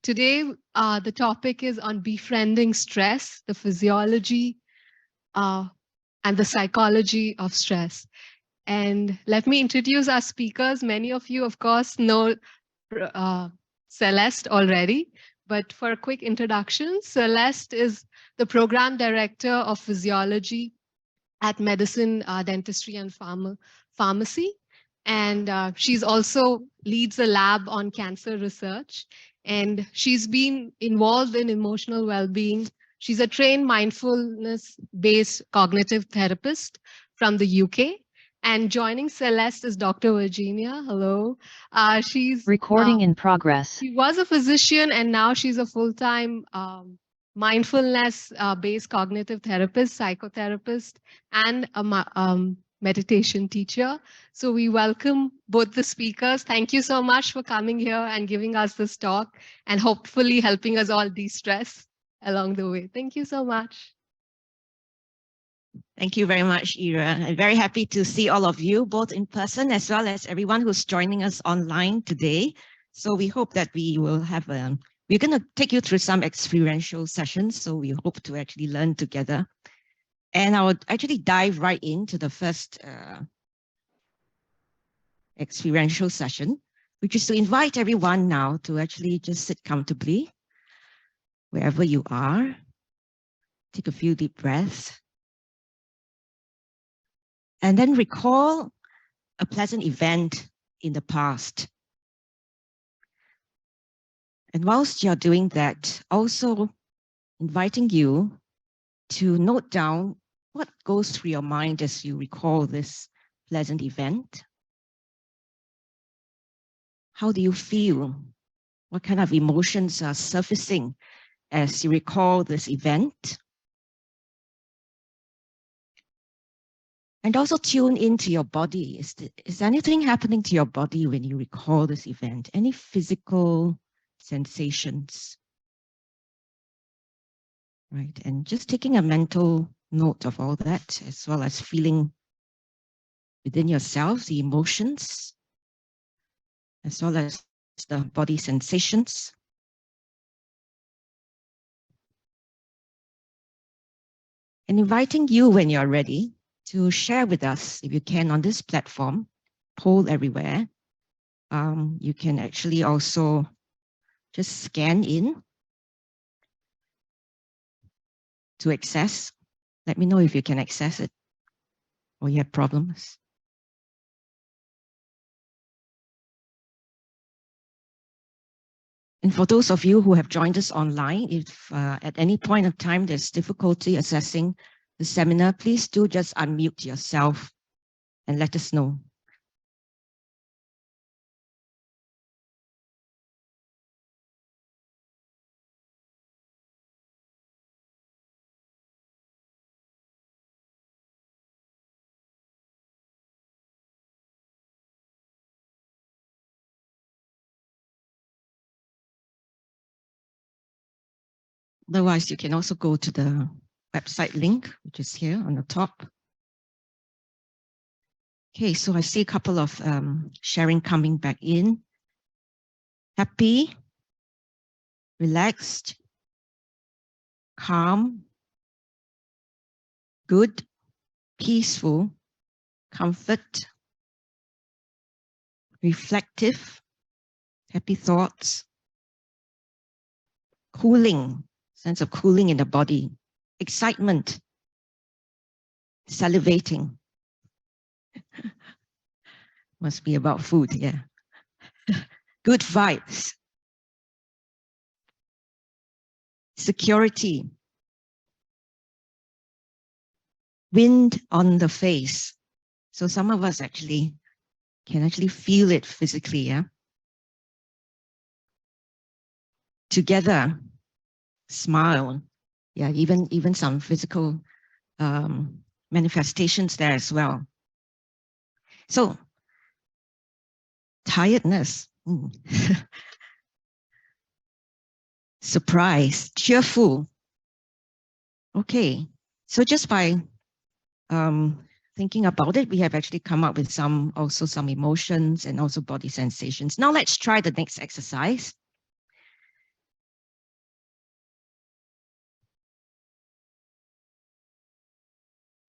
Today, the topic is on befriending stress, the physiology and the psychology of stress. And let me introduce our speakers. Many of you, of course, know Celeste already, but for a quick introduction, Celeste is the program director of physiology at Medicine, Dentistry and Pharmacy. And she's also leads a lab on cancer research. And she's been involved in emotional well-being. She's a trained mindfulness-based cognitive therapist from the UK. And joining Celeste is Dr. Virginia. Hello. She's recording in progress. She was a physician and now she's a full-time mindfulness-based cognitive therapist, psychotherapist, and a meditation teacher. So we welcome both the speakers. Thank you so much for coming here and giving us this talk and hopefully helping us all de-stress along the way. Thank you so much. Thank you very much, Ira. I'm very happy to see all of you, both in person as well as everyone who's joining us online today. So we hope that we will have we're going to take you through some experiential sessions. So we hope to actually learn together. And I would actually dive right into the first experiential session, which is to invite everyone now to actually just sit comfortably wherever you are. Take a few deep breaths. And then recall a pleasant event in the past. And whilst you're doing that, also inviting you to note down what goes through your mind as you recall this pleasant event. How do you feel? What kind of emotions are surfacing as you recall this event? And also tune into your body. Is anything happening to your body when you recall this event? Any physical sensations? Right, and just taking a mental note of all that, as well as feeling within yourself the emotions, as well as the body sensations. And inviting you when you're ready to share with us, if you can, on this platform, poll everywhere. You can actually also just scan in to access. Let me know if you can access it or you have problems. And for those of you who have joined us online, if at any point of time there's difficulty accessing the seminar, please do just unmute yourself and let us know. Otherwise, you can also go to the website link, which is here on the top. Okay, so I see a couple of sharing coming back in. Happy, relaxed, calm, good, peaceful, comfort, reflective, happy thoughts, cooling, sense of cooling in the body, excitement, salivating. Must be about food, yeah. Good vibes. Security. Wind on the face. So some of us actually can feel it physically, yeah. Together, smile. Yeah, even some physical manifestations there as well. So, tiredness. Surprise, cheerful. Okay, so just by thinking about it, we have actually come up with some emotions and also body sensations. Now let's try the next exercise.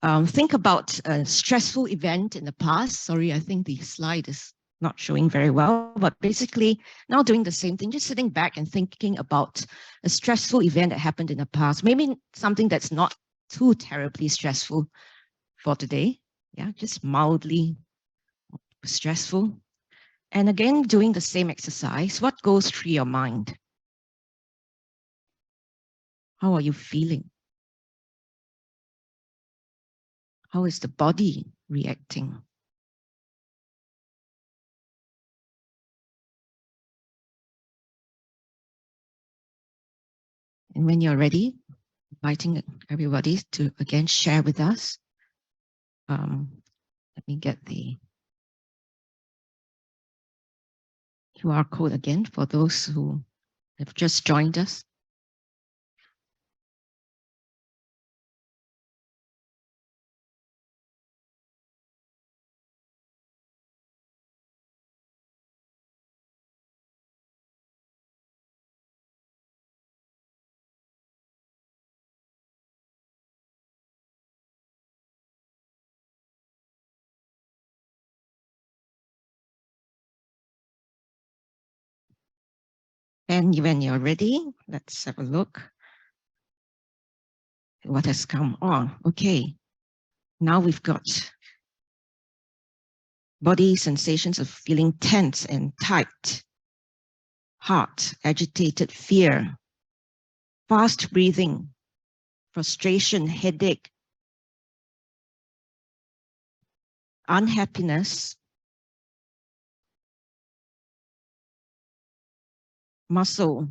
Think about a stressful event in the past. Sorry, I think the slide is not showing very well, but basically now doing the same thing, just sitting back and thinking about a stressful event that happened in the past, maybe something that's not too terribly stressful for today. Yeah, just mildly stressful. And again, doing the same exercise, what goes through your mind? How are you feeling? How is the body reacting? And when you're ready, inviting everybody to again share with us. Let me get the QR code again for those who have just joined us. And when you're ready, let's have a look at what has come on. Okay, now we've got body sensations of feeling tense and tight, heart, agitated, fear, fast breathing, frustration, headache, unhappiness, muscle,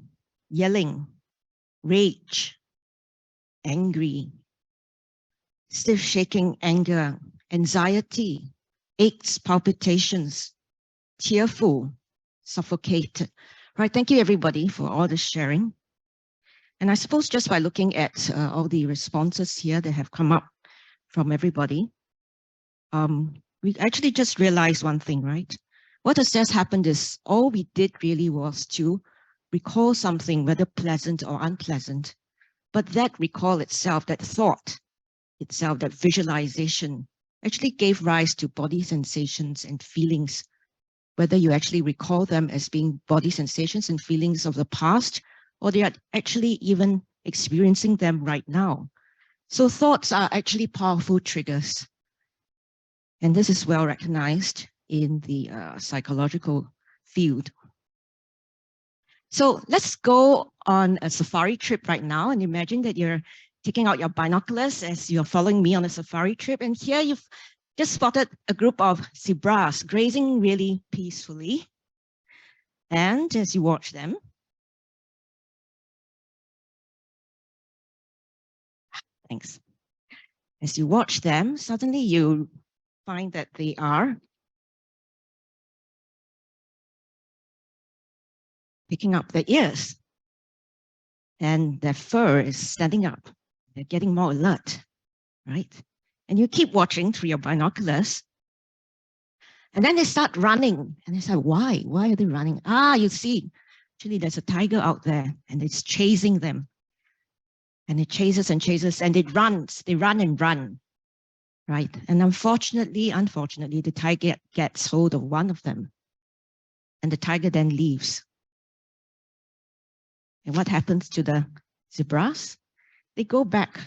yelling, rage, angry, stiff shaking, anger, anxiety, aches, palpitations, tearful, suffocated. Right, thank you everybody for all the sharing. And I suppose just by looking at all the responses here that have come up from everybody, we actually just realized one thing, right? What has just happened is all we did really was to recall something, whether pleasant or unpleasant, but that recall itself, that thought itself, that visualization actually gave rise to body sensations and feelings, whether you actually recall them as being body sensations and feelings of the past, or they are actually even experiencing them right now. So thoughts are actually powerful triggers. And this is well recognized in the psychological field. So let's go on a safari trip right now, and imagine that you're taking out your binoculars as you're following me on a safari trip. And here you've just spotted a group of zebras grazing really peacefully. And as you watch them, thanks. As you watch them, suddenly you find that they are picking up their ears and their fur is standing up. They're getting more alert, right? And you keep watching through your binoculars. And then they start running. And it's like, why? Why are they running? Ah, you see, actually there's a tiger out there and it's chasing them. And it chases and chases and it runs. They run and run, right? And unfortunately, the tiger gets hold of one of them. And the tiger then leaves. And what happens to the zebras? They go back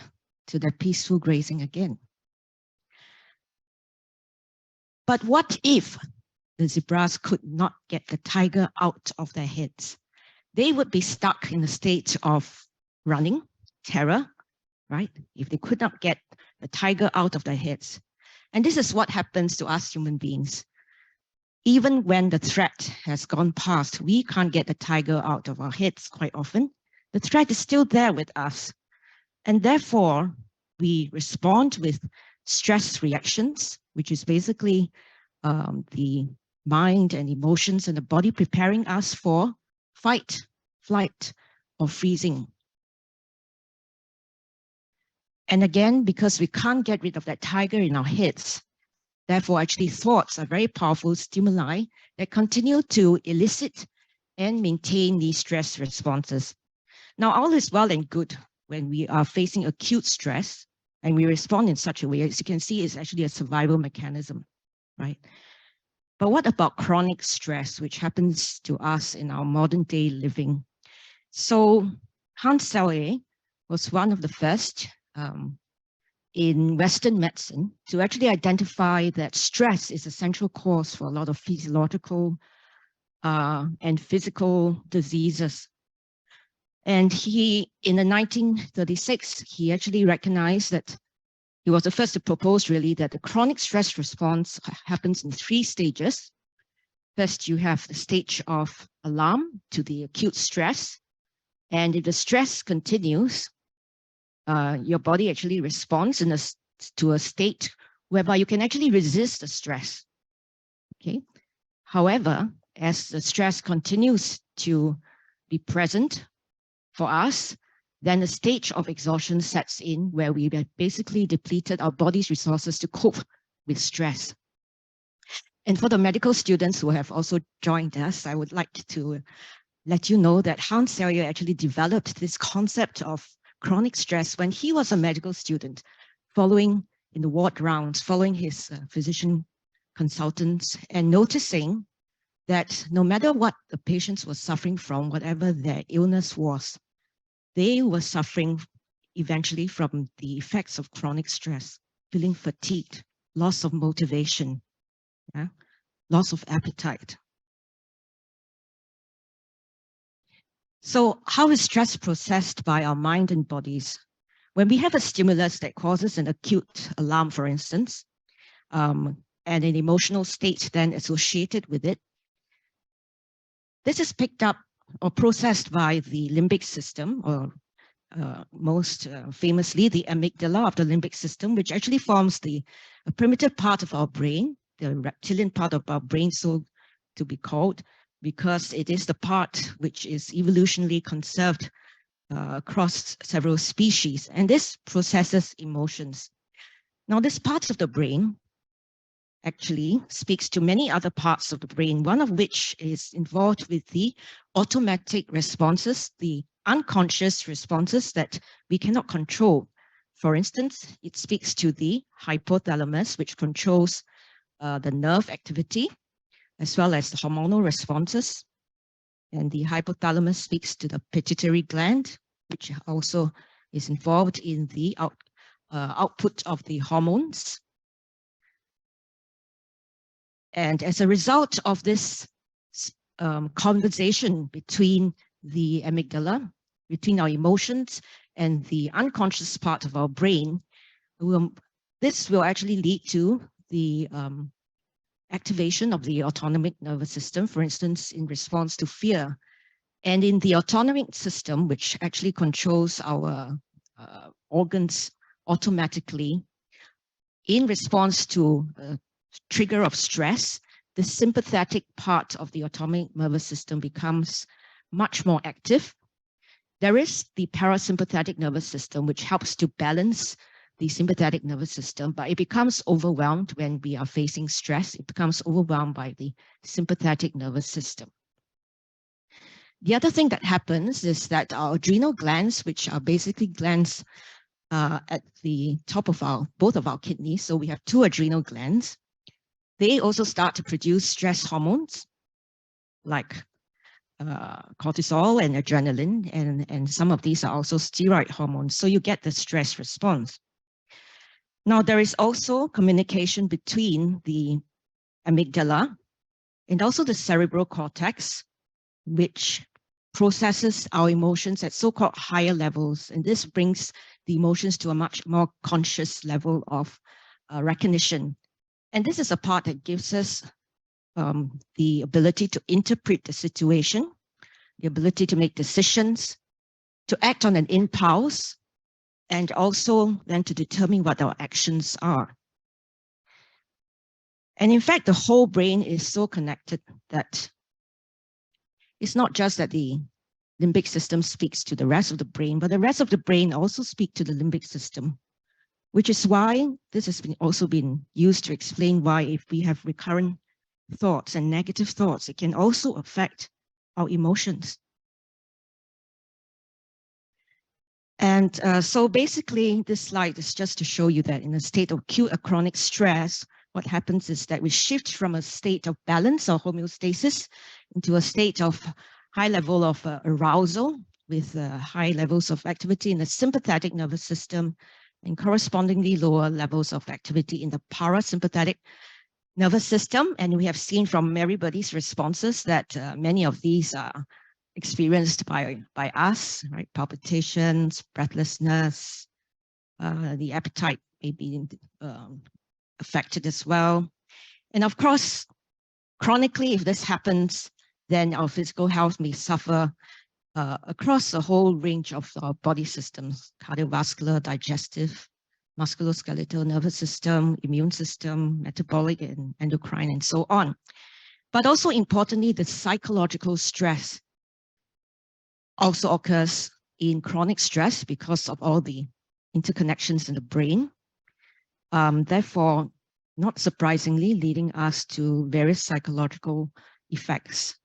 to their peaceful grazing again. But what if the zebras could not get the tiger out of their heads? They would be stuck in a state of running, terror, right? If they could not get the tiger out of their heads. And this is what happens to us human beings. Even when the threat has gone past, we can't get the tiger out of our heads quite often. The threat is still there with us. And therefore, we respond with stress reactions, which is basically the mind and emotions and the body preparing us for fight, flight, or freezing. And again, because we can't get rid of that tiger in our heads, therefore, actually, thoughts are very powerful stimuli that continue to elicit and maintain these stress responses. Now, all is well and good when we are facing acute stress, And we respond in such a way, as you can see, it's actually a survival mechanism, right? But what about chronic stress, which happens to us in our modern day living? So Hans Selye was one of the first in Western medicine to actually identify that stress is a central cause for a lot of physiological and physical diseases. And he, in the 1936, he actually recognized that he was the first to propose really that the chronic stress response happens in 3 stages. First, you have the stage of alarm to the acute stress. And if the stress continues, your body actually responds to a state whereby you can actually resist the stress. Okay. However, as the stress continues to be present for us, then a stage of exhaustion sets in where we have basically depleted our body's resources to cope with stress. And for the medical students who have also joined us, I would like to let you know that Hans Selye actually developed this concept of chronic stress when he was a medical student, following in the ward rounds, following his physician consultants, and noticing that no matter what the patients were suffering from, whatever their illness was, they were suffering eventually from the effects of chronic stress, feeling fatigued, loss of motivation, loss of appetite. So how is stress processed by our mind and bodies? When we have a stimulus that causes an acute alarm, for instance, and an emotional state then associated with it, this is picked up or processed by the limbic system, or most famously the amygdala of the limbic system, which actually forms the primitive part of our brain, the reptilian part of our brain, so to be called, because it is the part which is evolutionarily conserved across several species, and this processes emotions. Now, this part of the brain actually speaks to many other parts of the brain, one of which is involved with the automatic responses, the unconscious responses that we cannot control. For instance, it speaks to the hypothalamus, which controls the nerve activity, as well as the hormonal responses. And the hypothalamus speaks to the pituitary gland, which also is involved in the output of the hormones. And as a result of this conversation between the amygdala, between our emotions and the unconscious part of our brain, this will actually lead to the activation of the autonomic nervous system, for instance, in response to fear. And in the autonomic system, which actually controls our organs automatically, in response to a trigger of stress, the sympathetic part of the autonomic nervous system becomes much more active. There is the parasympathetic nervous system, which helps to balance the sympathetic nervous system, but it becomes overwhelmed when we are facing stress. It becomes overwhelmed by the sympathetic nervous system. The other thing that happens is that our adrenal glands, which are basically glands at the top of both of our kidneys, so we have 2 adrenal glands, they also start to produce stress hormones like cortisol and adrenaline, and some of these are also steroid hormones. So you get the stress response. Now, there is also communication between the amygdala and also the cerebral cortex, which processes our emotions at so-called higher levels. And this brings the emotions to a much more conscious level of recognition. And this is a part that gives us the ability to interpret the situation, the ability to make decisions, to act on an impulse, and also then to determine what our actions are. And in fact, the whole brain is so connected that it's not just that the limbic system speaks to the rest of the brain, but the rest of the brain also speaks to the limbic system, which is why this has also been used to explain why if we have recurrent thoughts and negative thoughts, it can also affect our emotions. And so basically, this slide is just to show you that in a state of acute or chronic stress, what happens is that we shift from a state of balance or homeostasis into a state of high level of arousal with high levels of activity in the sympathetic nervous system and correspondingly lower levels of activity in the parasympathetic nervous system. And we have seen from everybody's responses that many of these are experienced by us, right? Palpitations, breathlessness, the appetite may be affected as well. And of course, chronically, if this happens, then our physical health may suffer across a whole range of our body systems: cardiovascular, digestive, musculoskeletal, nervous system, immune system, metabolic and endocrine, and so on. But also importantly, the psychological stress also occurs in chronic stress because of all the interconnections in the brain. Therefore, not surprisingly, leading us to various psychological effects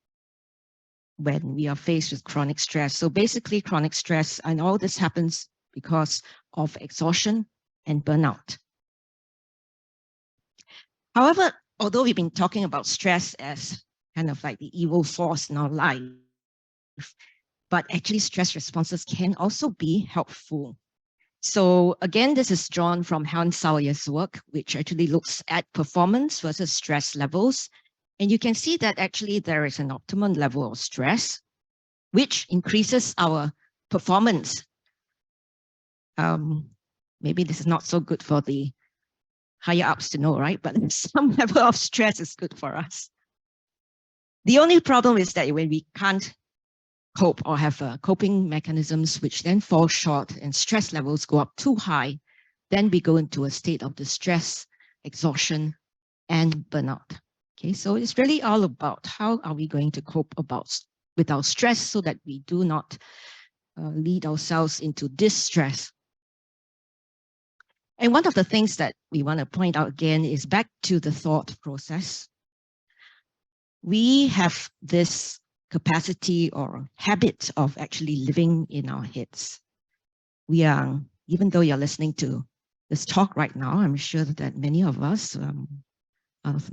when we are faced with chronic stress. So basically, chronic stress, and all this happens because of exhaustion and burnout. However, although we've been talking about stress as kind of like the evil force in our life, but actually stress responses can also be helpful. So again, this is drawn from Hans Sawyer's work, which actually looks at performance versus stress levels. And you can see that actually there is an optimum level of stress, which increases our performance. Maybe this is not so good for the higher ups to know, right? But some level of stress is good for us. The only problem is that when we can't cope or have coping mechanisms which then fall short and stress levels go up too high, then we go into a state of distress, exhaustion, and burnout. Okay, so it's really all about how are we going to cope with our stress so that we do not lead ourselves into distress. And one of the things that we want to point out again is back to the thought process. We have this capacity or habit of actually living in our heads. We are, even though you're listening to this talk right now, I'm sure that many of us are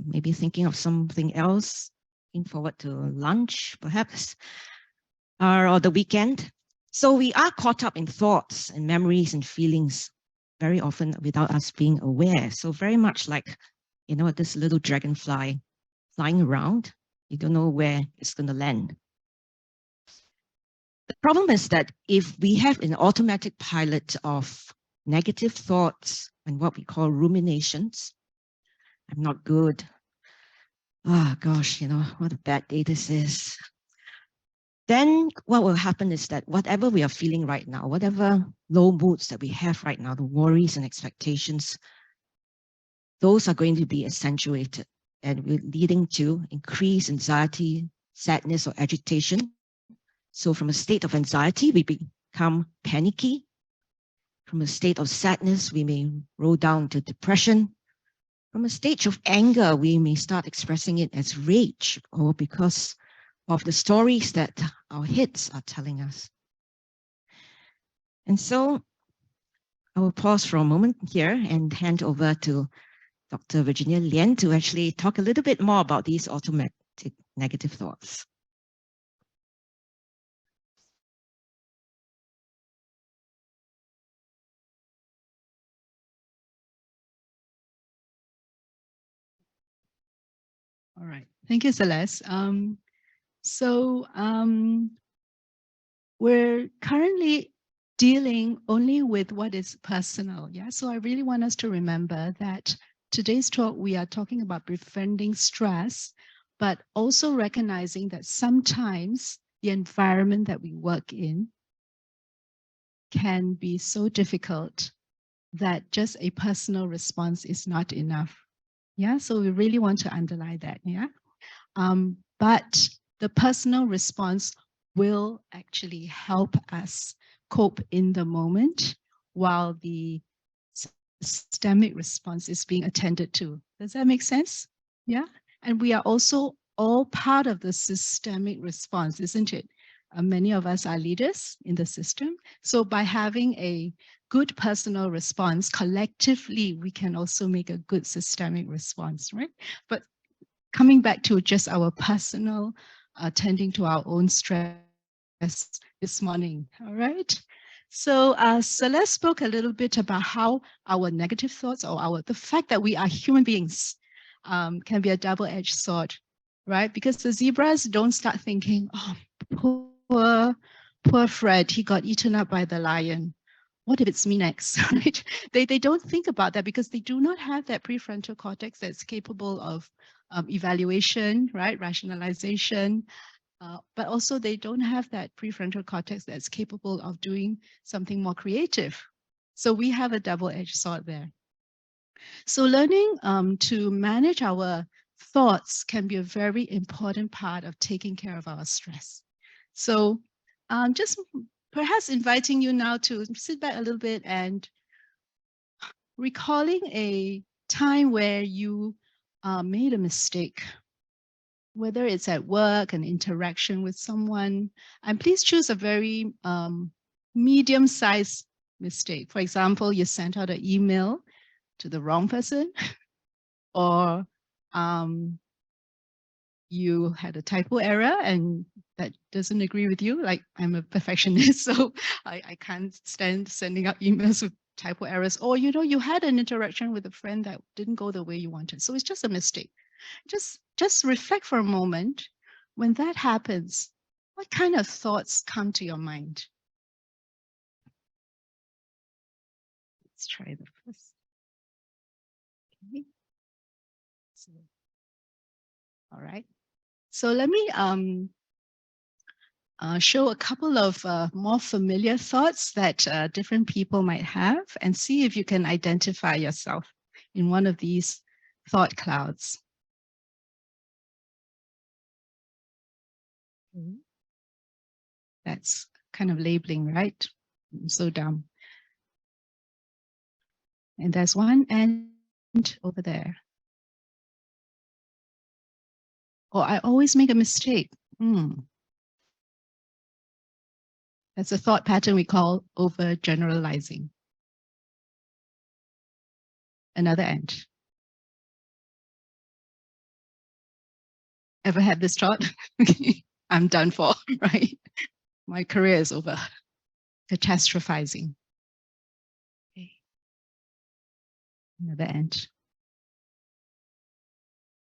maybe thinking of something else, looking forward to lunch, perhaps, or the weekend. So we are caught up in thoughts and memories and feelings very often without us being aware. So very much like, you know, this little dragonfly flying around, you don't know where it's going to land. The problem is that if we have an automatic pilot of negative thoughts and what we call ruminations, I'm not good. Oh gosh, you know, what a bad day this is. Then what will happen is that whatever we are feeling right now, whatever low moods that we have right now, the worries and expectations, those are going to be accentuated and leading to increased anxiety, sadness, or agitation. So from a state of anxiety, we become panicky. From a state of sadness, we may roll down to depression. From a stage of anger, we may start expressing it as rage or because of the stories that our heads are telling us. And so I will pause for a moment here and hand over to Dr. Virginia Lien to actually talk a little bit more about these automatic negative thoughts. All right. Thank you, Celeste. We're currently dealing only with what is personal. Yeah. So I really want us to remember that today's talk, we are talking about befriending stress, but also recognizing that sometimes the environment that we work in can be so difficult that just a personal response is not enough. Yeah. So we really want to underline that. Yeah. But the personal response will actually help us cope in the moment while the systemic response is being attended to. Does that make sense? Yeah. And we are also all part of the systemic response, isn't it? many of us are leaders in the system. So by having a good personal response, collectively, we can also make a good systemic response, right? But coming back to just our personal, tending to our own stress this morning, all right? So Celeste spoke a little bit about how our negative thoughts or the fact that we are human beings can be a double-edged sword, right? Because the zebras don't start thinking, oh, poor Fred, he got eaten up by the lion. What if it's me next, right? They don't think about that because they do not have that prefrontal cortex that's capable of evaluation, right? Rationalization, but also they don't have that prefrontal cortex that's capable of doing something more creative. So we have a double-edged sword there. So learning to manage our thoughts can be a very important part of taking care of our stress. So just perhaps inviting you now to sit back a little bit and recalling a time where you made a mistake, whether it's at work, an interaction with someone, and please choose a very medium-sized mistake. For example, you sent out an email to the wrong person, or you had a typo error and that doesn't agree with you. Like, I'm a perfectionist, so I can't stand sending out emails with typo errors. Or, you had an interaction with a friend that didn't go the way you wanted. So it's just a mistake. Just reflect for a moment. When that happens, what kind of thoughts come to your mind? Let's try the first. Okay. So, all right. So let me show a couple of more familiar thoughts that different people might have, and see if you can identify yourself in one of these thought clouds. That's kind of labeling, right? I'm so dumb. And there's one end over there. Or I always make a mistake. That's a thought pattern we call overgeneralizing. Another end. Ever had this thought? I'm done for, right? My career is over. Catastrophizing. Okay. Another end.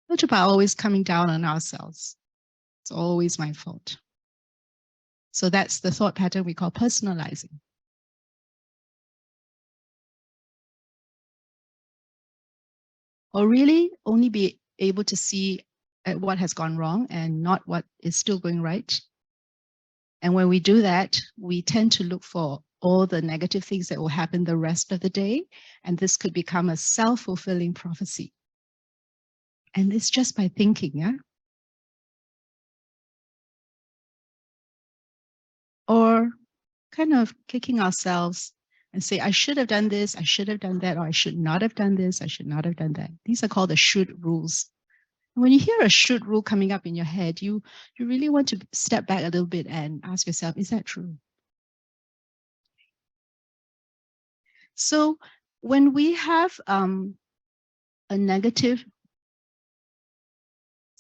What about always coming down on ourselves? It's always my fault. So that's the thought pattern we call personalizing. Or really only be able to see at what has gone wrong and not what is still going right. And when we do that, we tend to look for all the negative things that will happen the rest of the day. And this could become a self-fulfilling prophecy. And it's just by thinking, yeah? Or kind of kicking ourselves and say, I should have done this, I should have done that, or I should not have done this, I should not have done that. These are called the should rules. And when you hear a should rule coming up in your head, you really want to step back a little bit and ask yourself, is that true? So when we have a negative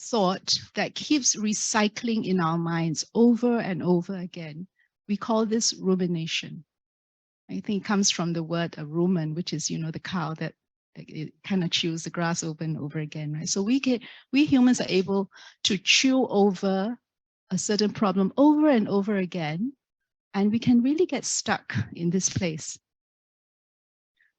thought that keeps recycling in our minds over and over again, we call this rumination. I think it comes from the word rumen, which is, the cow that it kind of chews the grass over and over again, right? So we humans are able to chew over a certain problem over and over again, and we can really get stuck in this place.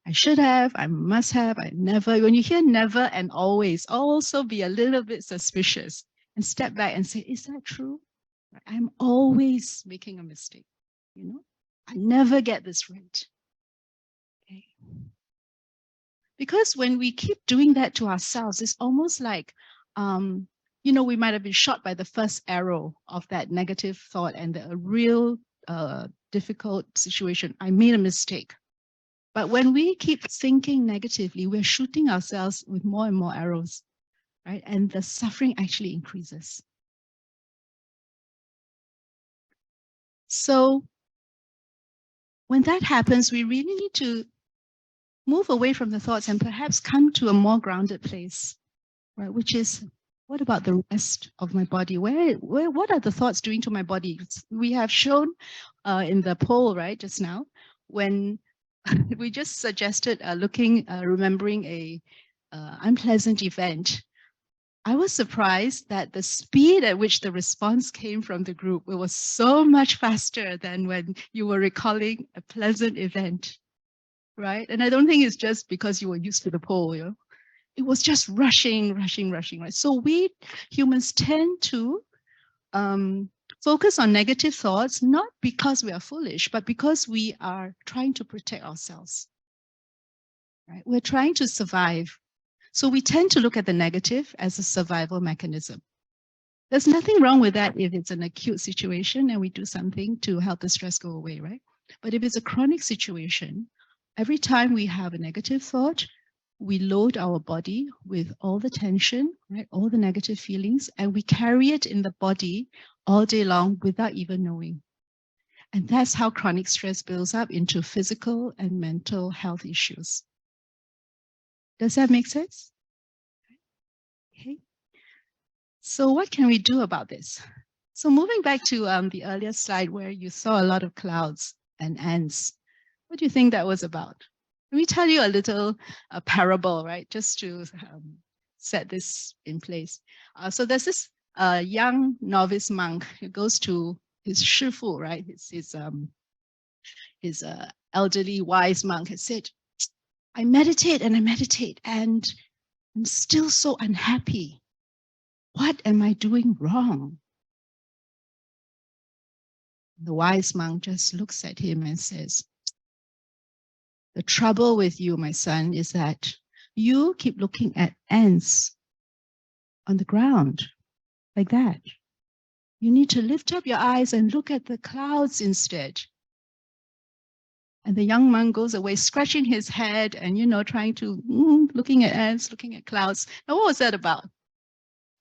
I should have, I must have, I never. When you hear never and always, also be a little bit suspicious and step back and say, is that true? I'm always making a mistake, I never get this right. Okay. Because when we keep doing that to ourselves, it's almost like, we might have been shot by the first arrow of that negative thought and a real difficult situation. I made a mistake. But when we keep thinking negatively, we're shooting ourselves with more and more arrows, right? And the suffering actually increases. So when that happens, we really need to move away from the thoughts and perhaps come to a more grounded place, right? Which is, what about the rest of my body? What are the thoughts doing to my body? We have shown in the poll, right, just now, when we just suggested remembering a unpleasant event. I was surprised that the speed at which the response came from the group, it was so much faster than when you were recalling a pleasant event, right? And I don't think it's just because you were used to the poll, you know? It was just rushing, right? So we humans tend to focus on negative thoughts, not because we are foolish, but because we are trying to protect ourselves, right? We're trying to survive. So we tend to look at the negative as a survival mechanism. There's nothing wrong with that if it's an acute situation and we do something to help the stress go away, right? But if it's a chronic situation, every time we have a negative thought, we load our body with all the tension, right? All the negative feelings, and we carry it in the body all day long without even knowing. And that's how chronic stress builds up into physical and mental health issues. Does that make sense? Okay. So what can we do about this? So moving back to the earlier slide where you saw a lot of clouds and ants, what do you think that was about? Let me tell you a little parable, right? Just to set this in place. So there's this young novice monk who goes to his shifu, right? His elderly wise monk had said, I meditate and I'm still so unhappy. What am I doing wrong? The wise monk just looks at him and says, the trouble with you, my son, is that you keep looking at ants on the ground like that. You need to lift up your eyes and look at the clouds instead. And the young monk goes away scratching his head and, trying to, looking at ants, looking at clouds. Now, what was that about?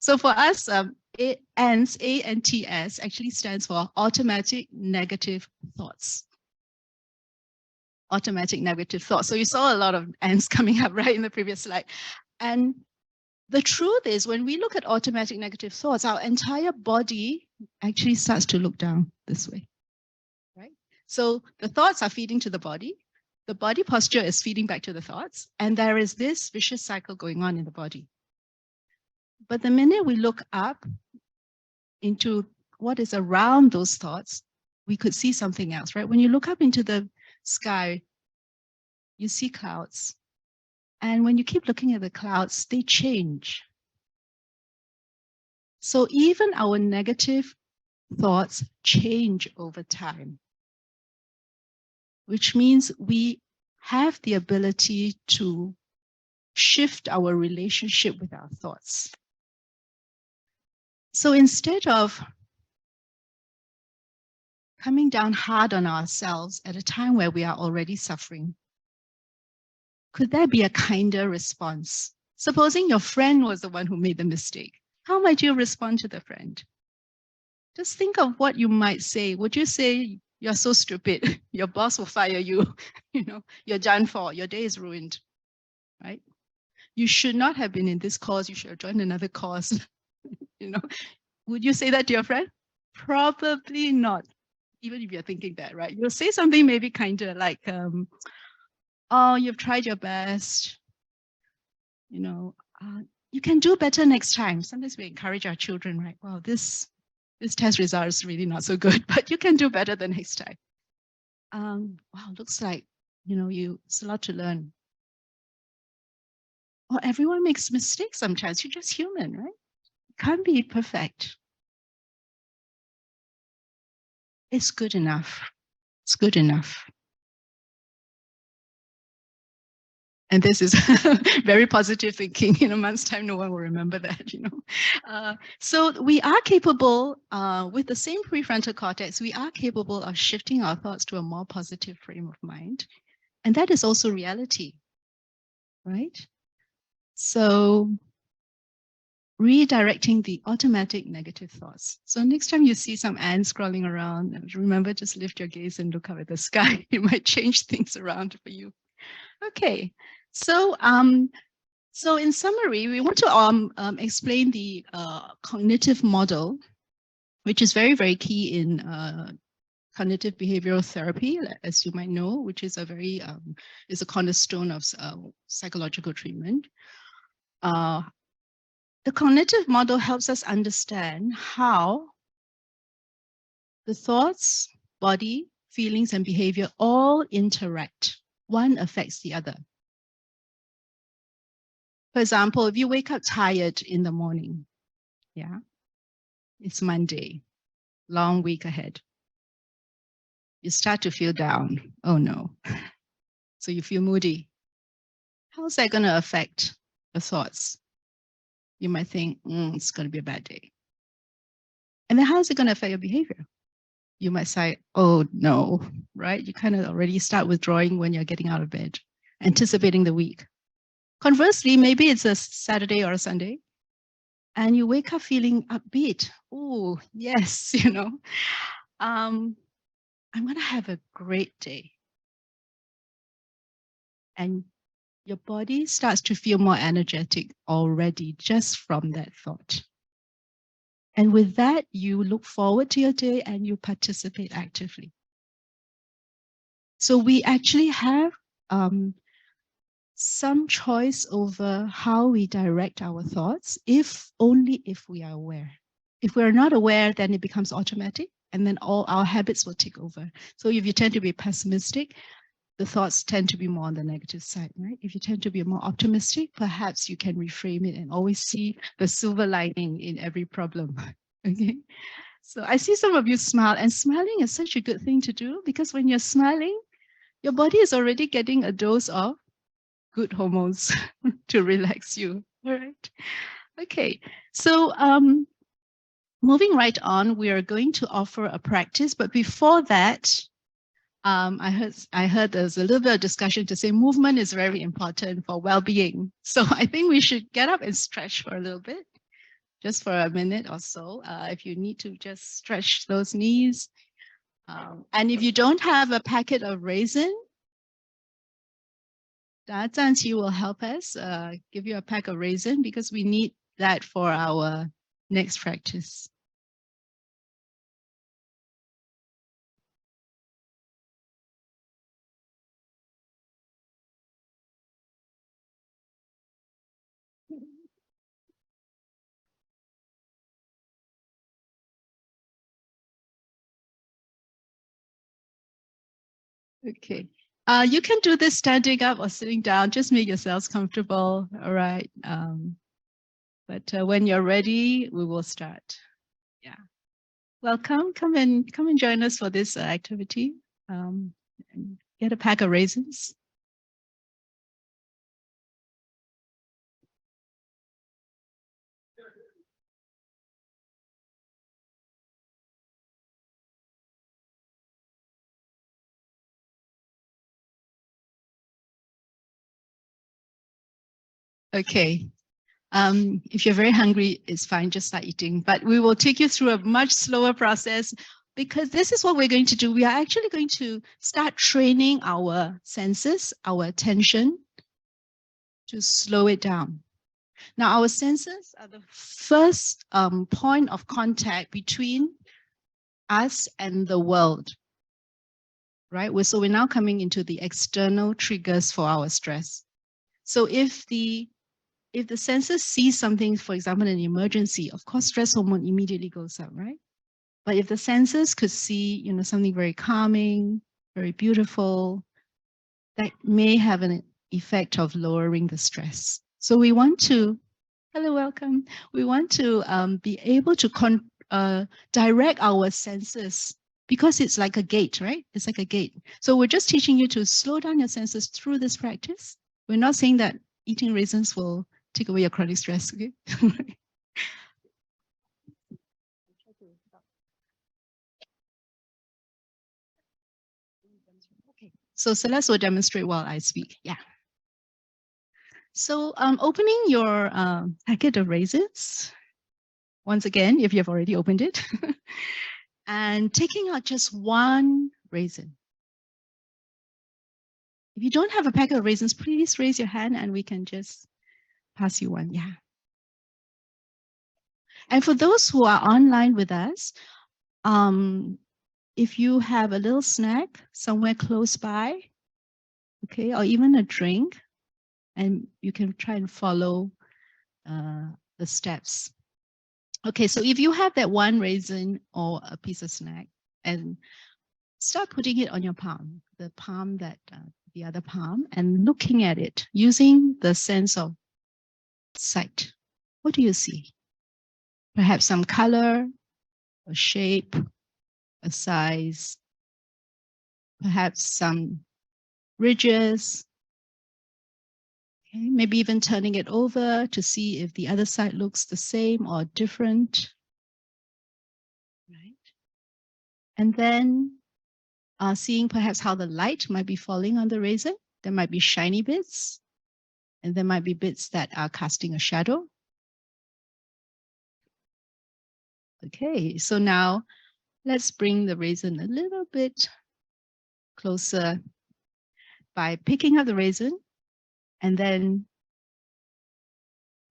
So for us, ANTS, ANTS, actually stands for automatic negative thoughts. Automatic negative thoughts. So you saw a lot of ants coming up right in the previous slide. And the truth is, when we look at automatic negative thoughts, our entire body actually starts to look down this way, right? So the thoughts are feeding to the body posture is feeding back to the thoughts, and there is this vicious cycle going on in the body. But the minute we look up into what is around those thoughts, we could see something else, right? When you look up into the sky, you see clouds. And when you keep looking at the clouds, they change. So even our negative thoughts change over time, which means we have the ability to shift our relationship with our thoughts. So instead of coming down hard on ourselves at a time where we are already suffering, could there be a kinder response? Supposing your friend was the one who made the mistake, how might you respond to the friend? Just think of what you might say. Would you say, you're so stupid, your boss will fire you, you're done for, your day is ruined, right? You should not have been in this course, you should have joined another course, Would you say that to your friend? Probably not, even if you're thinking that, right? You'll say something maybe kinder like, oh, you've tried your best, you can do better next time. Sometimes we encourage our children, right? Wow, this test result is really not so good, but you can do better the next time. Wow, looks like, it's a lot to learn. Well, everyone makes mistakes sometimes. You're just human, right? You can't be perfect. It's good enough. It's good enough. And this is very positive thinking. In a month's time, no one will remember that, So we are capable, with the same prefrontal cortex, we are capable of shifting our thoughts to a more positive frame of mind. And that is also reality, right? So redirecting the automatic negative thoughts. So next time you see some ants crawling around, remember, just lift your gaze and look up at the sky. It might change things around for you. Okay, so so in summary, we want to explain the cognitive model, which is very, very key in cognitive behavioral therapy, as you might know, which is a very is a cornerstone of psychological treatment. The cognitive model helps us understand how the thoughts, body, feelings, and behavior all interact. One affects the other. For example, if you wake up tired in the morning, yeah, it's Monday, long week ahead. You start to feel down. Oh no. So you feel moody. How's that going to affect the thoughts? You might think, it's going to be a bad day. And then how's it going to affect your behavior? You might say, oh no, right? You kind of already start withdrawing when you're getting out of bed, anticipating the week. Conversely, maybe it's a Saturday or a Sunday, and you wake up feeling upbeat. Oh, yes, I'm going to have a great day. And your body starts to feel more energetic already just from that thought. And with that, you look forward to your day and you participate actively. So we actually have some choice over how we direct our thoughts, if only if we are aware. If we're not aware, then it becomes automatic, and then all our habits will take over. So if you tend to be pessimistic, the thoughts tend to be more on the negative side, right? If you tend to be more optimistic, perhaps you can reframe it and always see the silver lining in every problem. Okay. So I see some of you smile, and smiling is such a good thing to do, because when you're smiling, your body is already getting a dose of good hormones to relax you. All right. Okay. So moving right on, we are going to offer a practice, but before that, I heard there's a little bit of discussion to say movement is very important for well-being. So I think we should get up and stretch for a little bit, just for a minute or so. If you need to just stretch those knees. And if you don't have a packet of raisin, Zanqi will help us give you a pack of raisin, because we need that for our next practice. Okay. You can do this standing up or sitting down. Just make yourselves comfortable. All right. But when you're ready, we will start. Yeah. Welcome. Come and join us for this activity. And get a pack of raisins. Okay. If you're very hungry, it's fine, just start eating. But we will take you through a much slower process, because this is what we're going to do. We are actually going to start training our senses, our attention, to slow it down. Now, our senses are the first point of contact between us and the world, right? So we're now coming into the external triggers for our stress. So if the senses see something, for example, an emergency, of course, stress hormone immediately goes up, right? But if the senses could see, something very calming, very beautiful, that may have an effect of lowering the stress. So we want to, hello, welcome. We want to be able to direct our senses, because it's like a gate, right? It's like a gate. So we're just teaching you to slow down your senses through this practice. We're not saying that eating raisins will take away your chronic stress, okay? Okay, so Celeste will demonstrate while I speak. Yeah. So opening your packet of raisins, once again, if you've already opened it, and taking out just one raisin. If you don't have a packet of raisins, please raise your hand and we can just pass you one. Yeah. And for those who are online with us, if you have a little snack somewhere close by, okay, or even a drink, and you can try and follow the steps. Okay, so if you have that one raisin or a piece of snack, and start putting it on your palm, the palm that, the other palm, and looking at it using the sense of sight. What do you see? Perhaps some color, a shape, a size, perhaps some ridges. Okay, maybe even turning it over to see if the other side looks the same or different. Right. And then seeing perhaps how the light might be falling on the raisin. There might be shiny bits, and there might be bits that are casting a shadow. Okay, so now let's bring the raisin a little bit closer by picking up the raisin and then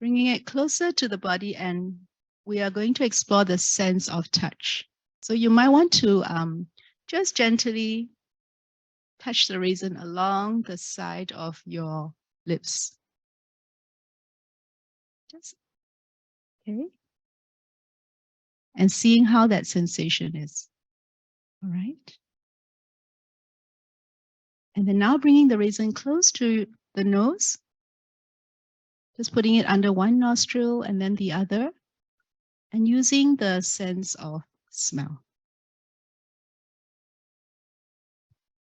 bringing it closer to the body, and we are going to explore the sense of touch. So you might want to just gently touch the raisin along the side of your lips. Just, okay. And seeing how that sensation is. All right. And then now bringing the raisin close to the nose, just putting it under one nostril and then the other, and using the sense of smell.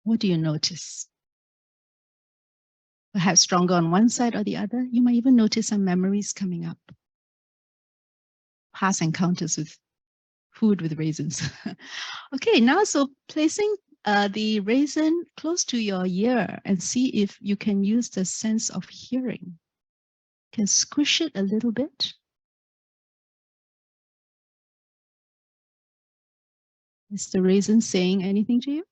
What do you notice? Perhaps stronger on one side or the other. You might even notice some memories coming up. Past encounters with food with raisins. Okay, now so placing the raisin close to your ear and see if you can use the sense of hearing. You can squish it a little bit. Is the raisin saying anything to you?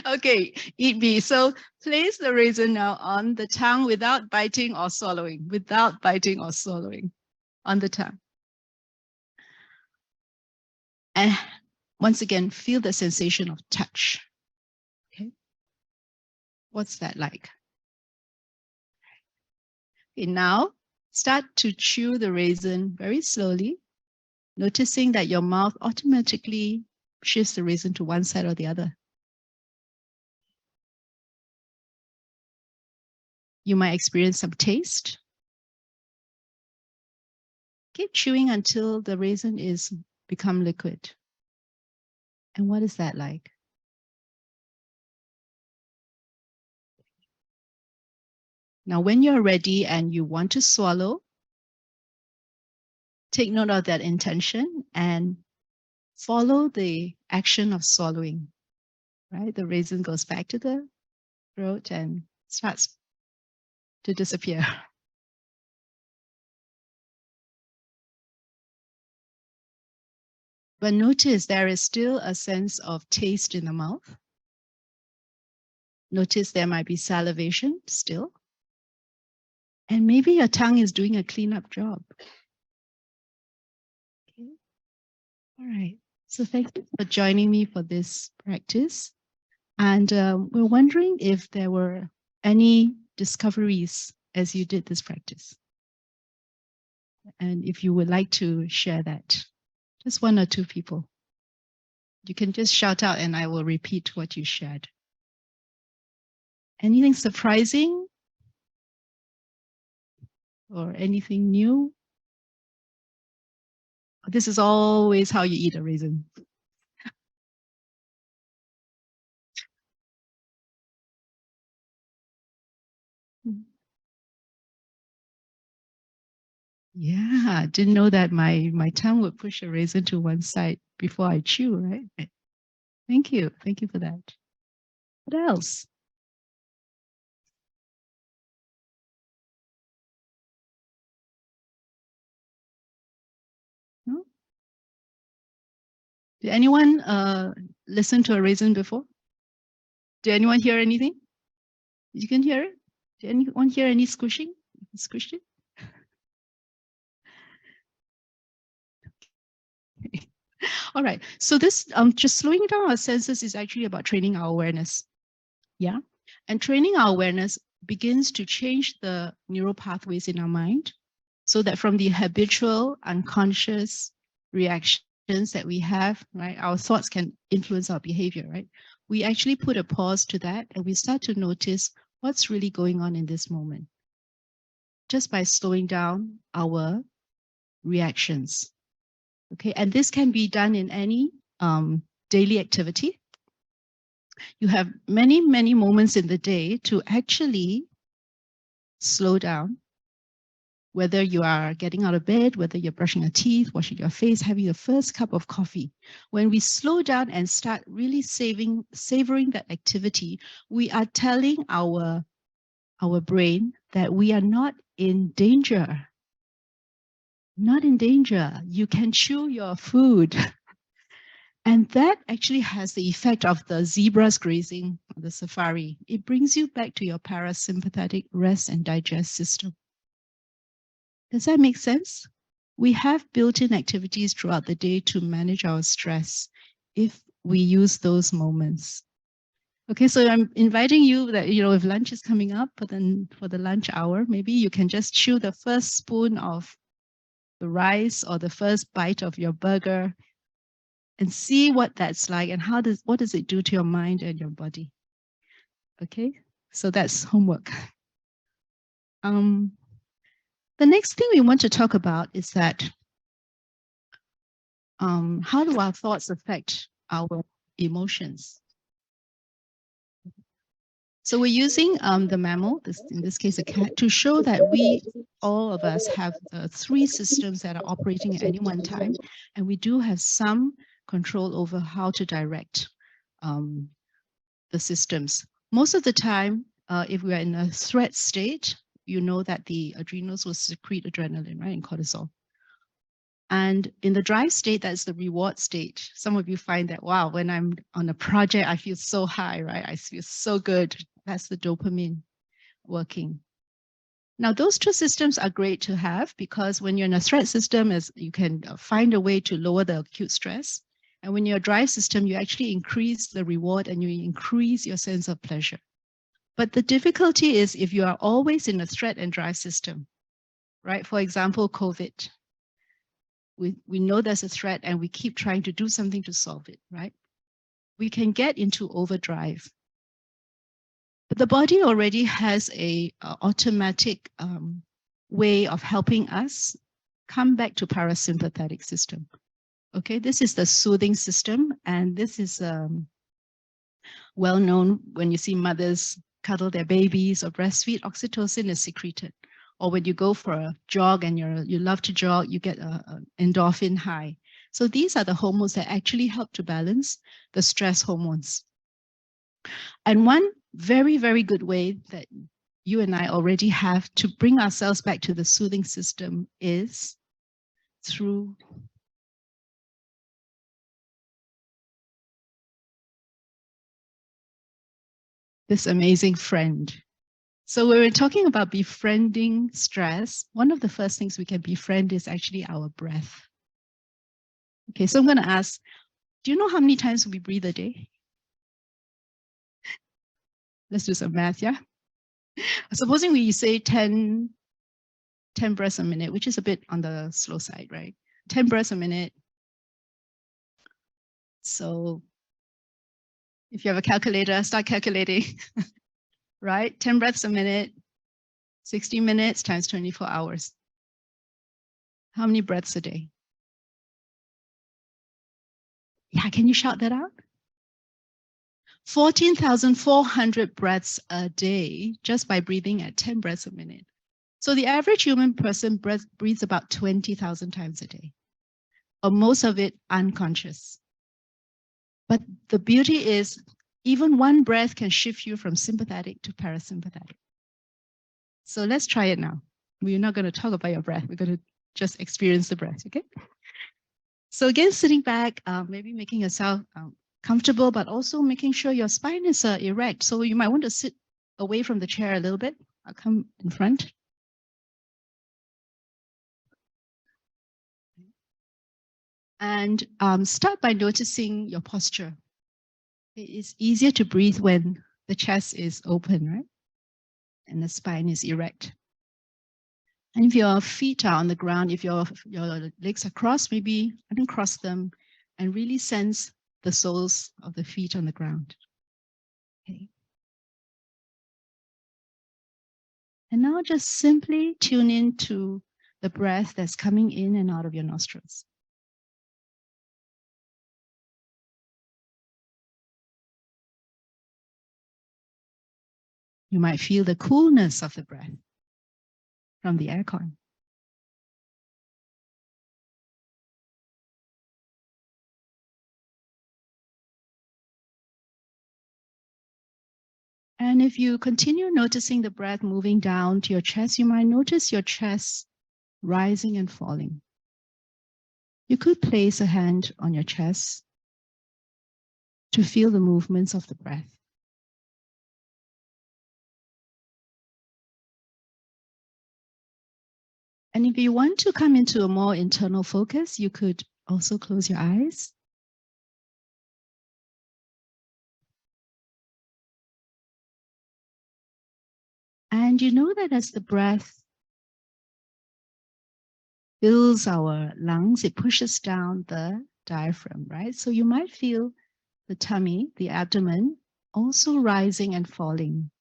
Okay, eat me. So place the raisin now on the tongue without biting or swallowing, on the tongue. And once again, feel the sensation of touch. Okay, what's that like? Okay, now start to chew the raisin very slowly, noticing that your mouth automatically shifts the raisin to one side or the other. You might experience some taste. Keep chewing until the raisin is become liquid. And what is that like? Now, when you're ready and you want to swallow, take note of that intention and follow the action of swallowing, right? The raisin goes back to the throat and starts to disappear. But notice there is still a sense of taste in the mouth. Notice there might be salivation still. And maybe your tongue is doing a cleanup job. Okay. All right. So thank you for joining me for this practice. And we're wondering if there were any discoveries as you did this practice. And if you would like to share that, just one or two people. You can just shout out and I will repeat what you shared. Anything surprising? Or anything new? This is always how you eat a raisin. Yeah, didn't know that my tongue would push a raisin to one side before I chew, right? Thank you. Thank you for that. What else? Did anyone listen to a raisin before? Did anyone hear anything? You can hear it? Did anyone hear any squishing? Squished it? All right. So this just slowing down our senses is actually about training our awareness. Yeah. And training our awareness begins to change the neural pathways in our mind so that from the habitual, unconscious reactions that we have, right, our thoughts can influence our behavior, right? We actually put a pause to that and we start to notice what's really going on in this moment just by slowing down our reactions. Okay, and this can be done in any daily activity. You have many, many moments in the day to actually slow down, whether you are getting out of bed, whether you're brushing your teeth, washing your face, having your first cup of coffee. When we slow down and start really savoring that activity, we are telling our brain that we are not in danger. Not in danger. You can chew your food. And that actually has the effect of the zebras grazing on the safari. It brings you back to your parasympathetic rest and digest system. Does that make sense? We have built-in activities throughout the day to manage our stress if we use those moments. Okay, so I'm inviting you that, if lunch is coming up, but then for the lunch hour, maybe you can just chew the first spoon of the rice or the first bite of your burger and see what that's like and what does it do to your mind and your body. Okay, so that's homework. The next thing we want to talk about is that how do our thoughts affect our emotions? So we're using the mammal, in this case a cat, to show that all of us have 3 systems that are operating at any one time, and we do have some control over how to direct the systems. Most of the time, if we are in a threat state, you know that the adrenals will secrete adrenaline, right, and cortisol. And in the drive state, that's the reward state. Some of you find that, wow, when I'm on a project, I feel so high, right? I feel so good. That's the dopamine working. Now, those 2 systems are great to have because when you're in a threat system, you can find a way to lower the acute stress. And when you're a drive system, you actually increase the reward and you increase your sense of pleasure. But the difficulty is if you are always in a threat and drive system, right? For example, COVID. We know there's a threat and we keep trying to do something to solve it, right? We can get into overdrive. But the body already has a automatic way of helping us come back to parasympathetic system. Okay, this is the soothing system, and this is well known when you see mothers cuddle their babies or breastfeed, oxytocin is secreted. Or when you go for a jog and you love to jog, you get an endorphin high. So these are the hormones that actually help to balance the stress hormones. And one very, very good way that you and I already have to bring ourselves back to the soothing system is through this amazing friend. So when we're talking about befriending stress, one of the first things we can befriend is actually our breath. Okay, so I'm going to ask, do you know how many times we breathe a day? Let's do some math, yeah? Supposing we say 10 breaths a minute, which is a bit on the slow side, right? 10 breaths a minute. So if you have a calculator, start calculating, right? 10 breaths a minute, 60 minutes times 24 hours. How many breaths a day? Yeah, can you shout that out? 14,400 breaths a day just by breathing at 10 breaths a minute. So the average human person breathes about 20,000 times a day, or most of it unconscious. But the beauty is even one breath can shift you from sympathetic to parasympathetic. So let's try it now. We're not going to talk about your breath. We're going to just experience the breath, okay? So again, sitting back, maybe making yourself comfortable, but also making sure your spine is erect. So you might want to sit away from the chair a little bit. I'll come in front. And start by noticing your posture. It's easier to breathe when the chest is open, right? And the spine is erect. And if your feet are on the ground, if your legs are crossed, maybe uncross them and really sense the soles of the feet on the ground. Okay. And now just simply tune into the breath that's coming in and out of your nostrils. You might feel the coolness of the breath from the aircon. And if you continue noticing the breath moving down to your chest, you might notice your chest rising and falling. You could place a hand on your chest to feel the movements of the breath. And if you want to come into a more internal focus, you could also close your eyes. And you know that as the breath fills our lungs, it pushes down the diaphragm, right? So you might feel the tummy, the abdomen, also rising and falling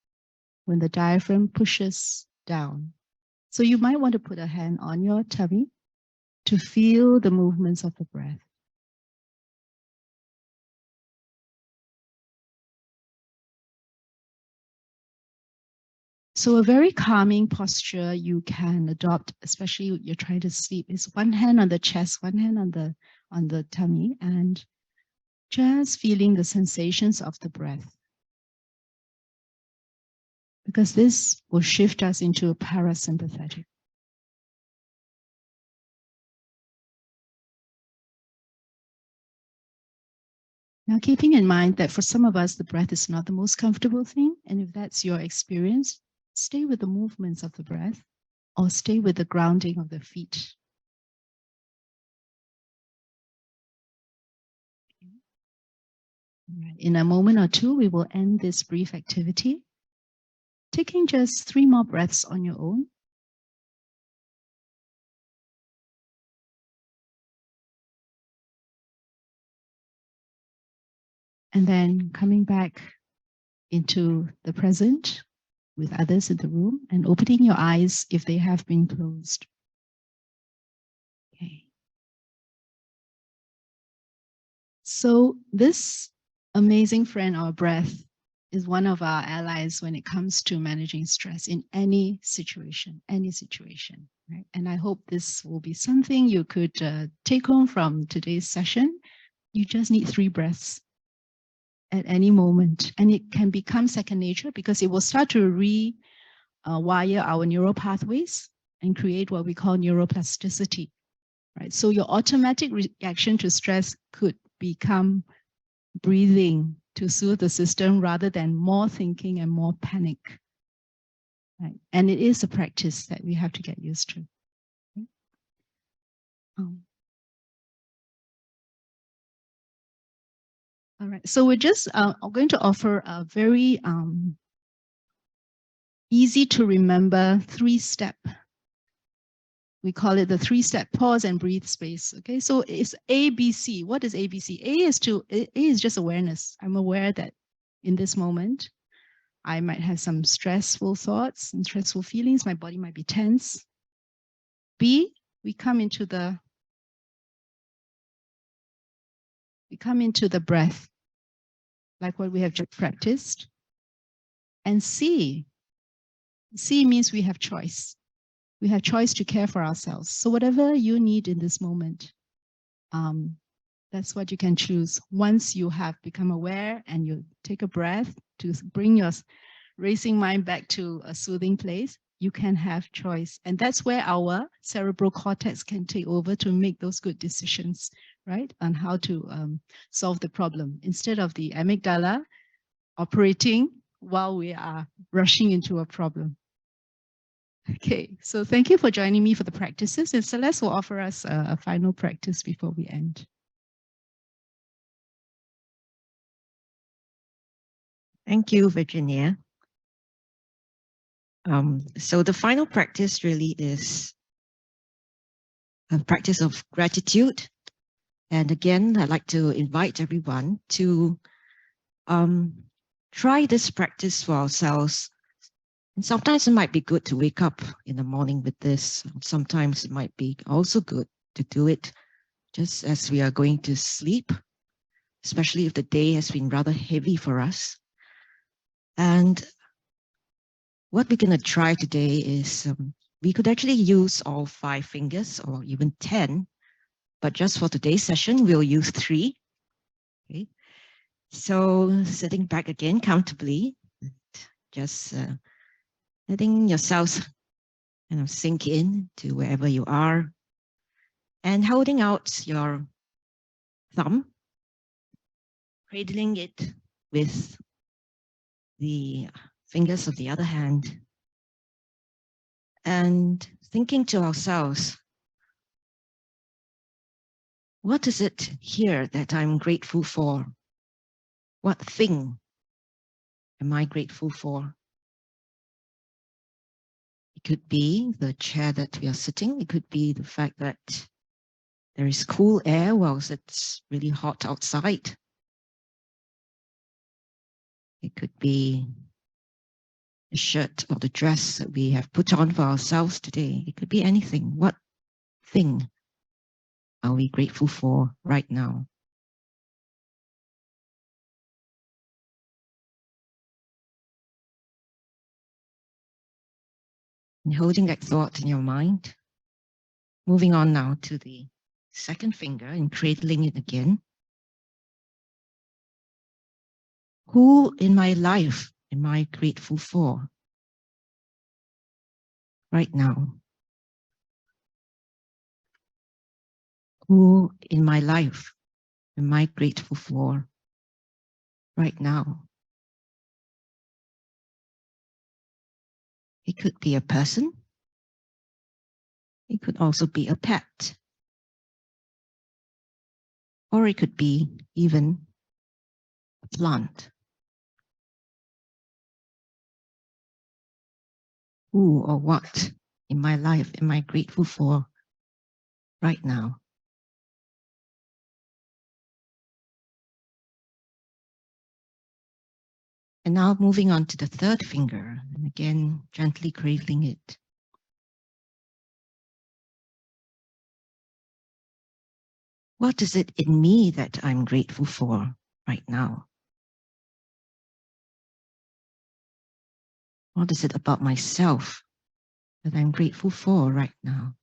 when the diaphragm pushes down. So you might want to put a hand on your tummy to feel the movements of the breath. So a very calming posture you can adopt, especially you're trying to sleep, is one hand on the chest, one hand on the tummy, and just feeling the sensations of the breath. Because this will shift us into a parasympathetic. Now, keeping in mind that for some of us, the breath is not the most comfortable thing. And if that's your experience, stay with the movements of the breath or stay with the grounding of the feet. In a moment or two, we will end this brief activity, taking just 3 more breaths on your own. And then coming back into the present with others in the room and opening your eyes if they have been closed. Okay. So this amazing friend, our breath, is one of our allies when it comes to managing stress in any situation, right? And I hope this will be something you could take home from today's session. You just need 3 breaths at any moment, and it can become second nature because it will start to rewire our neural pathways and create what we call neuroplasticity, right? So your automatic reaction to stress could become breathing to soothe the system rather than more thinking and more panic, right? And it is a practice that we have to get used to. All right, so we're just going to offer a very easy to remember 3-step. We call it the 3-step pause and breathe space. Okay, so it's ABC. What is ABC? A is just awareness. I'm aware that in this moment, I might have some stressful thoughts and stressful feelings. My body might be tense. B, we come into the breath, like what we have just practiced. And C means we have choice. We have choice to care for ourselves. So whatever you need in this moment, that's what you can choose. Once you have become aware and you take a breath to bring your racing mind back to a soothing place, you can have choice. And that's where our cerebral cortex can take over to make those good decisions right? On how to solve the problem instead of the amygdala operating while we are rushing into a problem. Okay, so thank you for joining me for the practices, and Celeste will offer us a final practice before we end. Thank you, Virginia. So the final practice really is a practice of gratitude. And again, I'd like to invite everyone to try this practice for ourselves. And sometimes it might be good to wake up in the morning with this. Sometimes it might be also good to do it just as we are going to sleep, especially if the day has been rather heavy for us. And what we're going to try today is we could actually use all 5 fingers or even 10, but just for today's session, we'll use 3. Okay. So sitting back again comfortably, just letting yourselves kind of sink in to wherever you are and holding out your thumb, cradling it with the fingers of the other hand, and thinking to ourselves, what is it here that I'm grateful for? What thing am I grateful for? It could be the chair that we are sitting. It could be the fact that there is cool air whilst it's really hot outside. It could be the shirt or the dress that we have put on for ourselves today. It could be anything. What thing are we grateful for right now? And holding that thought in your mind, moving on now to the second finger and cradling it again. Who in my life am I grateful for right now? Who in my life am I grateful for right now? It could be a person. It could also be a pet. Or it could be even a plant. Who or what in my life am I grateful for right now? And now moving on to the third finger, and again, gently cradling it. What is it in me that I'm grateful for right now? What is it about myself that I'm grateful for right now?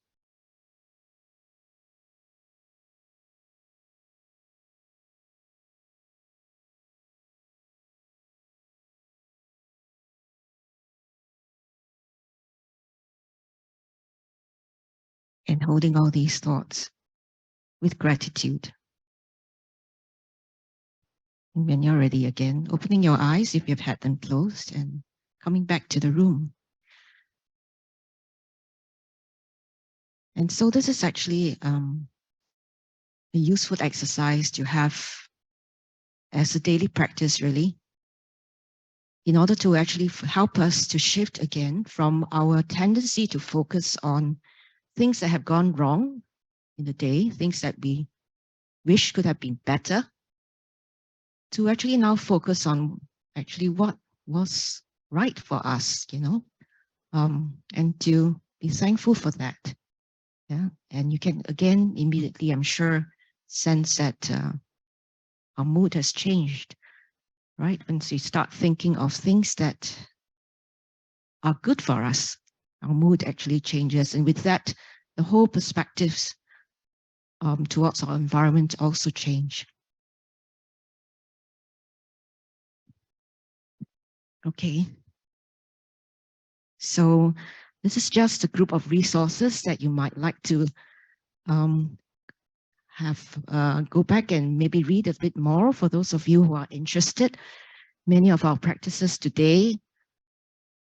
And holding all these thoughts with gratitude. And when you're ready again, opening your eyes if you've had them closed and coming back to the room. And so this is actually a useful exercise to have as a daily practice, really, in order to actually help us to shift again from our tendency to focus on things that have gone wrong in the day, things that we wish could have been better, to actually now focus on actually what was right for us, and to be thankful for that. Yeah, and you can again immediately, I'm sure, sense that our mood has changed, right? Once we start thinking of things that are good for us, our mood actually changes, and with that, the whole perspectives towards our environment also change. Okay. So this is just a group of resources that you might like to go back and maybe read a bit more for those of you who are interested. Many of our practices today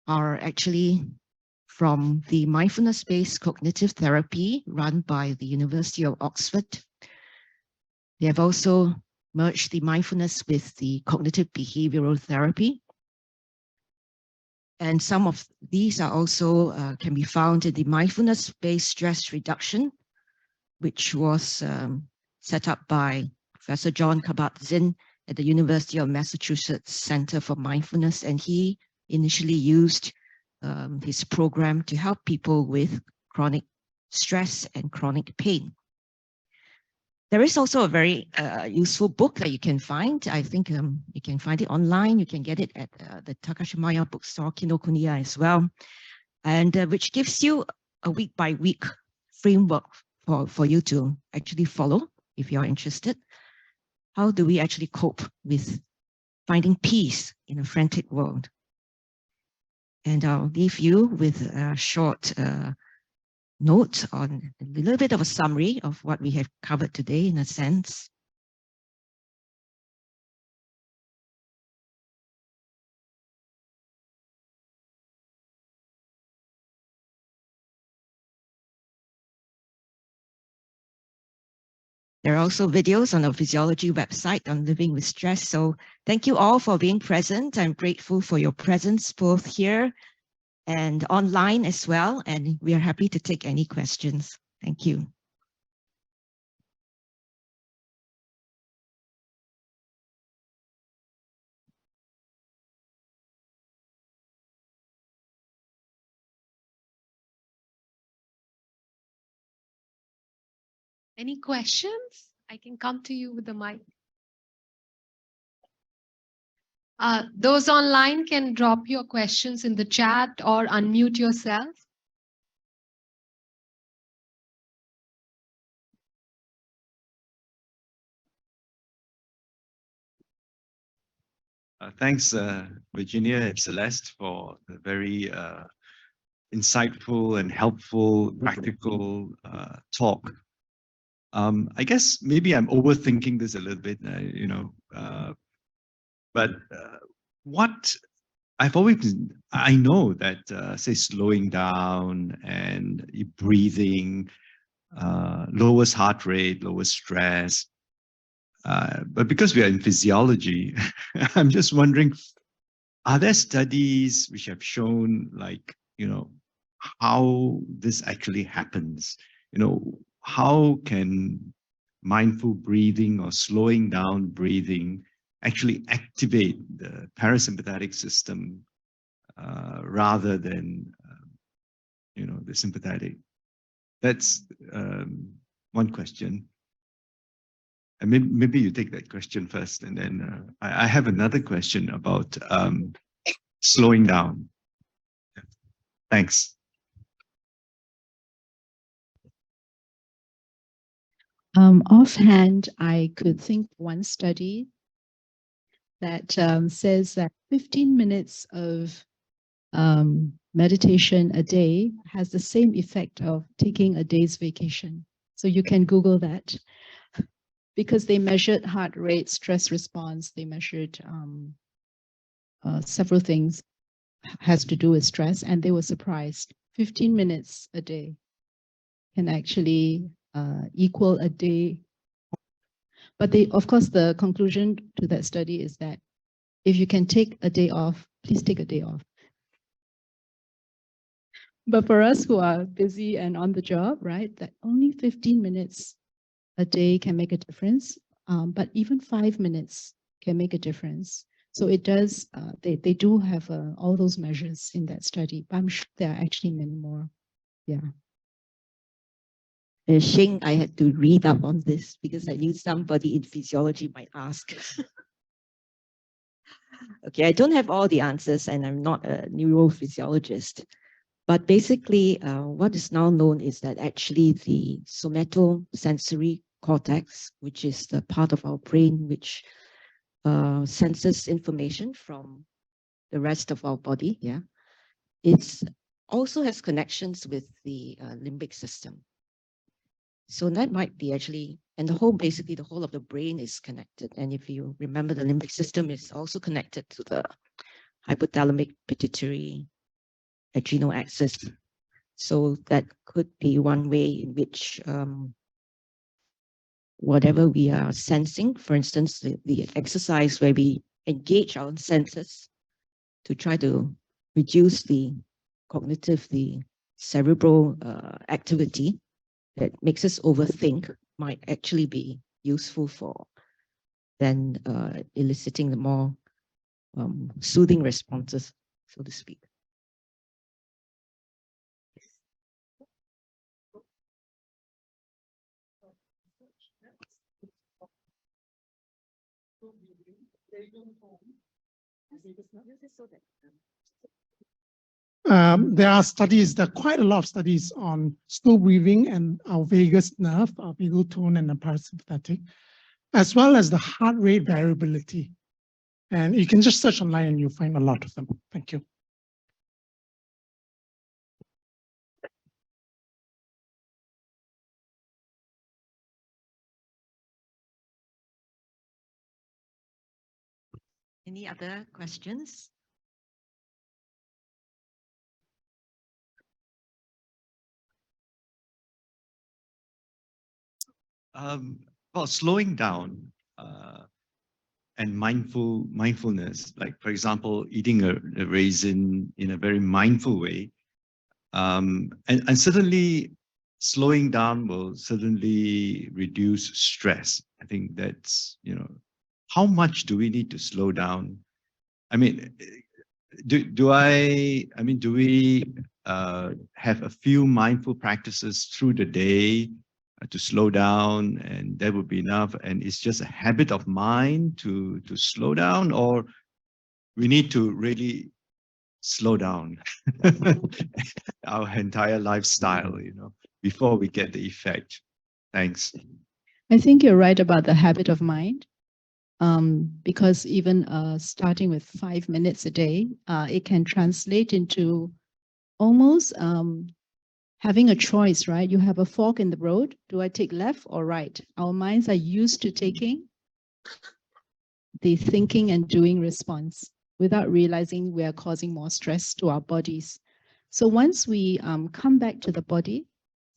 are actually from the mindfulness-based cognitive therapy run by the University of Oxford. They have also merged the mindfulness with the cognitive behavioral therapy. And some of these are also can be found in the mindfulness-based stress reduction, which was set up by Professor John Kabat-Zinn at the University of Massachusetts Center for Mindfulness. And he initially used his program to help people with chronic stress and chronic pain. There is also a very useful book that you can find. I think you can find it online. You can get it at the Takashimaya bookstore, Kinokuniya as well, and which gives you a week-by-week framework for you to actually follow if you're interested. How do we actually cope with finding peace in a frantic world? And I'll leave you with a short note on a little bit of a summary of what we have covered today in a sense. There are also videos on our Physiology website on living with stress. So thank you all for being present. I'm grateful for your presence both here and online as well. And we are happy to take any questions. Thank you. Any questions? I can come to you with the mic. Those online can drop your questions in the chat or unmute yourself. Thanks, Virginia and Celeste, for the very insightful and helpful, practical talk. I guess maybe I'm overthinking this a little bit, but what I've always been, I know that say slowing down and breathing lowers heart rate, lowers stress. But because we are in physiology, I'm just wondering, are there studies which have shown, like, how this actually happens? How can mindful breathing or slowing down breathing actually activate the parasympathetic system rather than, the sympathetic? That's one question. And maybe you take that question first, and then I have another question about slowing down. Thanks. Offhand, I could think one study that says that 15 minutes of meditation a day has the same effect of taking a day's vacation. So you can Google that, because they measured heart rate, stress response, they measured several things has to do with stress, and they were surprised. 15 minutes a day can actually equal a day. But they, of course, the conclusion to that study is that if you can take a day off, please take a day off. But for us who are busy and on the job, right, that only 15 minutes a day can make a difference. But even 5 minutes can make a difference. So it does, they do have all those measures in that study, but I'm sure there are actually many more. Yeah. Shing, I had to read up on this because I knew somebody in physiology might ask. Okay, I don't have all the answers and I'm not a neurophysiologist, but basically what is now known is that actually the somatosensory cortex, which is the part of our brain which senses information from the rest of our body, yeah, it also has connections with the limbic system. So that might be actually And basically the whole of the brain is connected. And if you remember, the limbic system is also connected to the hypothalamic pituitary adrenal axis. So that could be one way in which whatever we are sensing, for instance, the exercise where we engage our senses to try to reduce the cognitive, the cerebral activity that makes us overthink, might actually be useful for then eliciting the more soothing responses, so to speak. There are studies, there are quite a lot of studies on slow breathing and our vagus nerve, our vagal tone and the parasympathetic, as well as the heart rate variability. And you can just search online and you'll find a lot of them. Thank you. Any other questions? Well, slowing down and mindfulness, like for example, eating a raisin in a very mindful way, and certainly slowing down will certainly reduce stress. I think that's, how much do we need to slow down? I mean, do we have a few mindful practices through the day to slow down, and that would be enough? And it's just a habit of mind to slow down, or we need to really slow down our entire lifestyle, before we get the effect? Thanks. I think you're right about the habit of mind. Because even starting with 5 minutes a day, it can translate into almost having a choice, right? You have a fork in the road. Do I take left or right? Our minds are used to taking the thinking and doing response without realizing we are causing more stress to our bodies. So once we come back to the body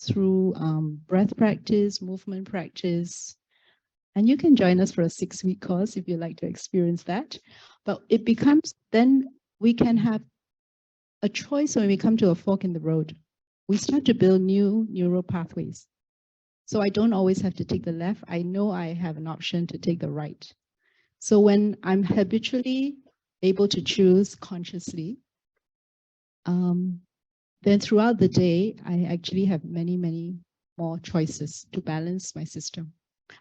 through breath practice, movement practice, and you can join us for a 6-week course if you like to experience that. But it becomes, then we can have a choice when we come to a fork in the road. We start to build new neural pathways. So I don't always have to take the left. I know I have an option to take the right. So when I'm habitually able to choose consciously, then throughout the day, I actually have many, many more choices to balance my system.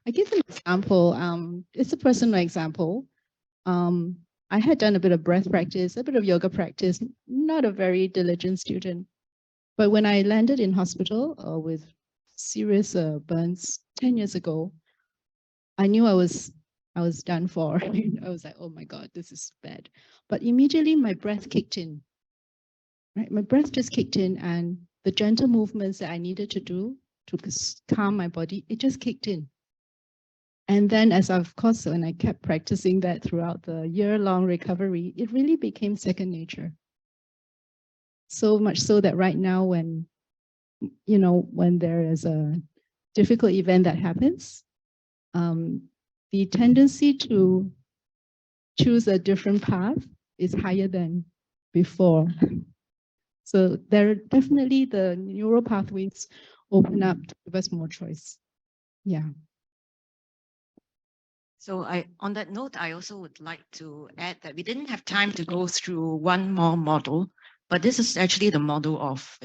I give an example. It's a personal example. I had done a bit of breath practice, a bit of yoga practice, not a very diligent student. But when I landed in hospital with serious burns 10 years ago, I knew I was done for. I was like, oh my God, this is bad. But immediately my breath kicked in. Right? My breath just kicked in, and the gentle movements that I needed to do to calm my body, it just kicked in. And then of course, when I kept practicing that throughout the year-long recovery, it really became second nature. So much so that right now when there is a difficult event that happens, the tendency to choose a different path is higher than before. So there definitely the neural pathways open up to give us more choice. Yeah. So on that note, I also would like to add that we didn't have time to go through one more model, but this is actually the model of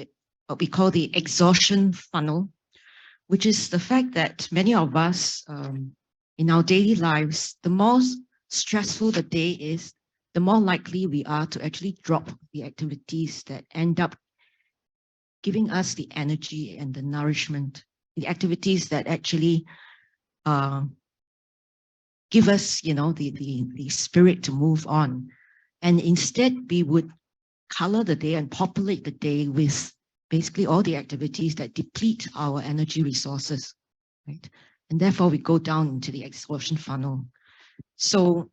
what we call the exhaustion funnel, which is the fact that many of us in our daily lives, the more stressful the day is, the more likely we are to actually drop the activities that end up giving us the energy and the nourishment, the activities that actually give us, the spirit to move on. And instead, we would color the day and populate the day with basically all the activities that deplete our energy resources, right? and therefore we go down into the exhaustion funnel. So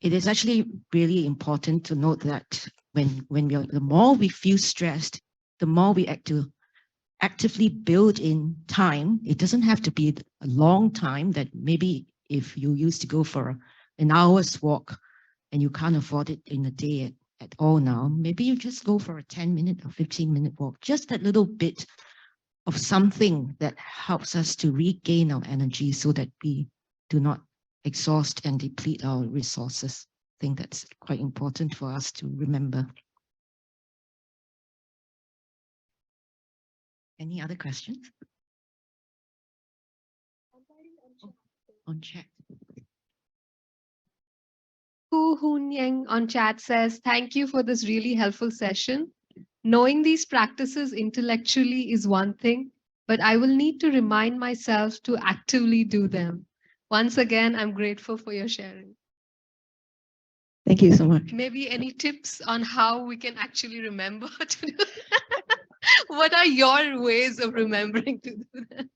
it is actually really important to note that the more we feel stressed, the more we actively build in time. It doesn't have to be a long time. That maybe if you used to go for an hour's walk and you can't afford it in a day at all now, maybe you just go for a 10-minute or 15-minute walk. Just that little bit of something that helps us to regain our energy so that we do not exhaust and deplete our resources. I think that's quite important for us to remember. Any other questions? On chat. Hu Hun Yang on chat says, thank you for this really helpful session. Knowing these practices intellectually is one thing, but I will need to remind myself to actively do them. Once again, I'm grateful for your sharing. Thank you so much. Maybe any tips on how we can actually remember to do that? What are your ways of remembering to do that?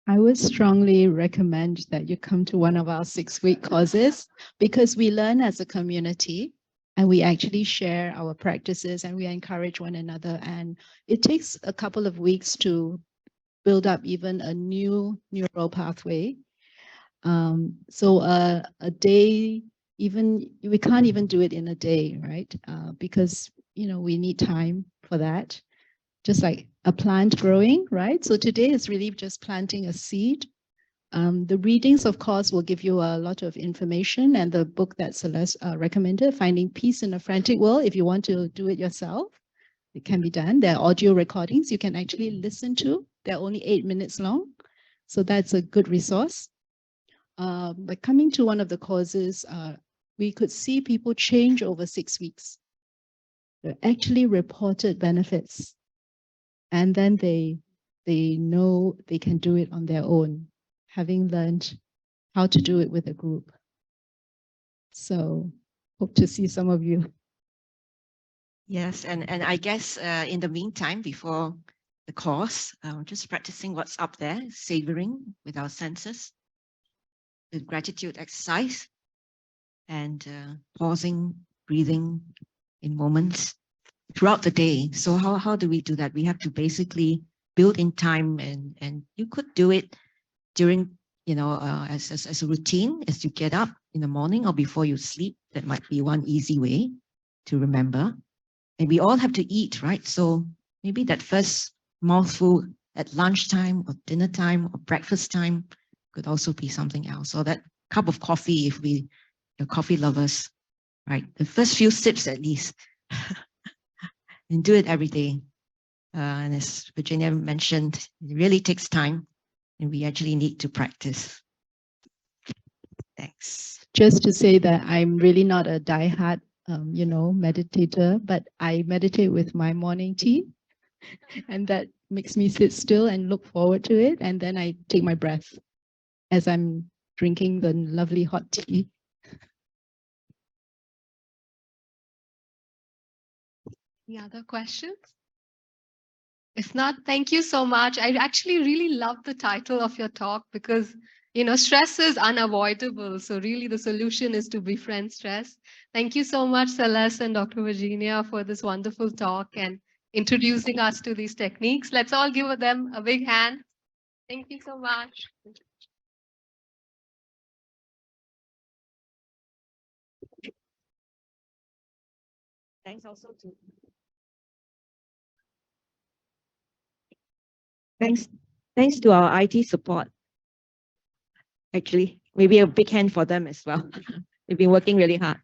I would strongly recommend that you come to one of our 6-week courses, because we learn as a community and we actually share our practices and we encourage one another. And it takes a couple of weeks to build up even a new neural pathway. So a day, even we can't even do it in a day, right? Because we need time for that. Just like a plant growing, right? So today is really just planting a seed. The readings, of course, will give you a lot of information, and the book that Celeste recommended, Finding Peace in a Frantic World, if you want to do it yourself, it can be done. There are audio recordings you can actually listen to. They're only 8 minutes long. So that's a good resource. But coming to one of the courses, we could see people change over 6 weeks. They actually reported benefits. And then they know they can do it on their own, having learned how to do it with a group. So hope to see some of you. Yes, and I guess in the meantime, before the course, just practicing what's up there, savoring with our senses, the gratitude exercise, and pausing, breathing in moments throughout the day. So how do we do that? We have to basically build in time, and you could do it during, as a routine, as you get up in the morning or before you sleep. That might be one easy way to remember. And we all have to eat, right? So maybe that first mouthful at lunchtime or dinner time or breakfast time could also be something else. Or that cup of coffee, if you're coffee lovers, right? The first few sips at least. And do it every day. And as Virginia mentioned, it really takes time, and we actually need to practice. Thanks. Just to say that I'm really not a diehard, meditator, but I meditate with my morning tea, and that makes me sit still and look forward to it. And then I take my breath as I'm drinking the lovely hot tea. Any other questions? If not, thank you so much. I actually really love the title of your talk because, stress is unavoidable. So really the solution is to befriend stress. Thank you so much, Celeste and Dr. Virginia, for this wonderful talk and introducing us to these techniques. Let's all give them a big hand. Thank you so much. Thanks also to thanks to our IT support. Actually, maybe a big hand for them as well. They've been working really hard.